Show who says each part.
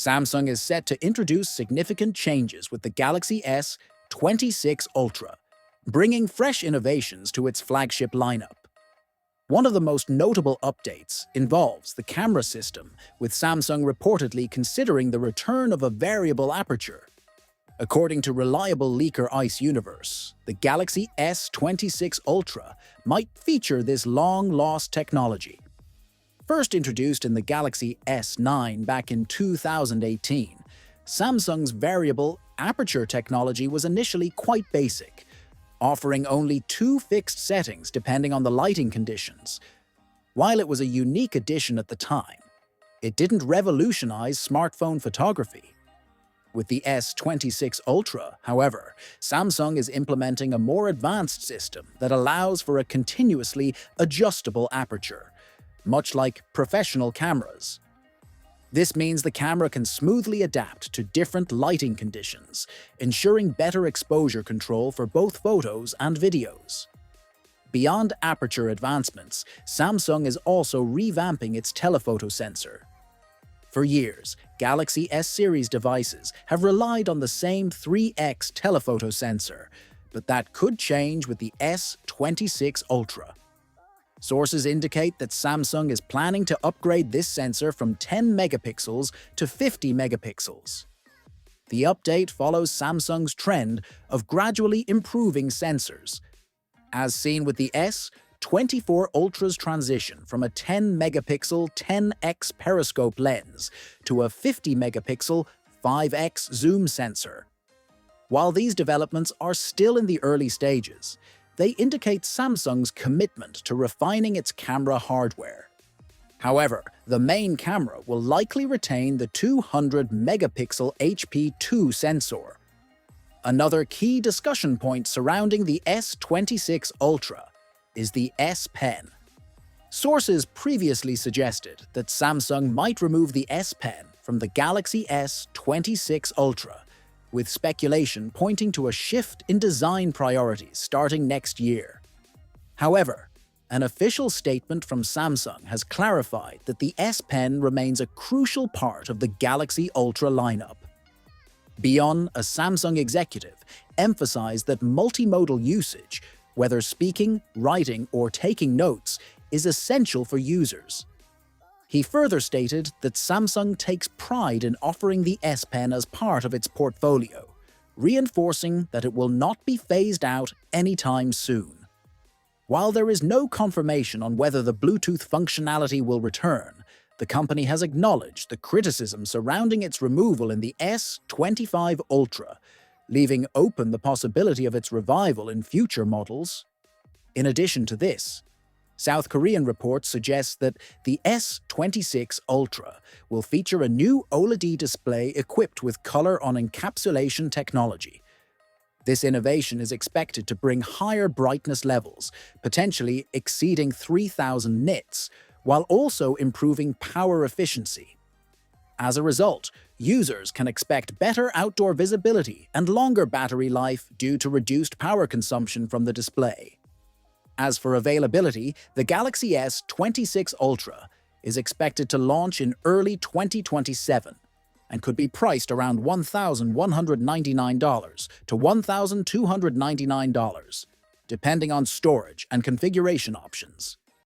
Speaker 1: Samsung is set to introduce significant changes with the Galaxy S26 Ultra, bringing fresh innovations to its flagship lineup. One of the most notable updates involves the camera system, with Samsung reportedly considering the return of a variable aperture. According to reliable leaker Ice Universe, the Galaxy S26 Ultra might feature this long-lost technology. First introduced in the Galaxy S9 back in 2018, Samsung's variable aperture technology was initially quite basic, offering only two fixed settings depending on the lighting conditions. While it was a unique addition at the time, it didn't revolutionize smartphone photography. With the S26 Ultra, however, Samsung is implementing a more advanced system that allows for a continuously adjustable aperture, much like professional cameras. This means the camera can smoothly adapt to different lighting conditions, ensuring better exposure control for both photos and videos. Beyond aperture advancements, Samsung is also revamping its telephoto sensor. For years, Galaxy S series devices have relied on the same 3x telephoto sensor, but that could change with the S26 Ultra. Sources indicate that Samsung is planning to upgrade this sensor from 10 megapixels to 50 megapixels. The update follows Samsung's trend of gradually improving sensors. As seen with the S24 Ultra's transition from a 10 megapixel 10x periscope lens to a 50 megapixel 5x zoom sensor. While these developments are still in the early stages, they indicate Samsung's commitment to refining its camera hardware. However, the main camera will likely retain the 200-megapixel HP2 sensor. Another key discussion point surrounding the S26 Ultra is the S Pen. Sources previously suggested that Samsung might remove the S Pen from the Galaxy S26 Ultra, with speculation pointing to a shift in design priorities starting next year. However, an official statement from Samsung has clarified that the S Pen remains a crucial part of the Galaxy Ultra lineup. Beyond, a Samsung executive emphasized that multimodal usage, whether speaking, writing, or taking notes, is essential for users. He further stated that Samsung takes pride in offering the S Pen as part of its portfolio, reinforcing that it will not be phased out anytime soon. While there is no confirmation on whether the Bluetooth functionality will return, the company has acknowledged the criticism surrounding its removal in the S25 Ultra, leaving open the possibility of its revival in future models. In addition to this, South Korean reports suggest that the S26 Ultra will feature a new OLED display equipped with color-on-encapsulation technology. This innovation is expected to bring higher brightness levels, potentially exceeding 3000 nits, while also improving power efficiency. As a result, users can expect better outdoor visibility and longer battery life due to reduced power consumption from the display. As for availability, the Galaxy S26 Ultra is expected to launch in early 2027 and could be priced around $1,199 to $1,299, depending on storage and configuration options.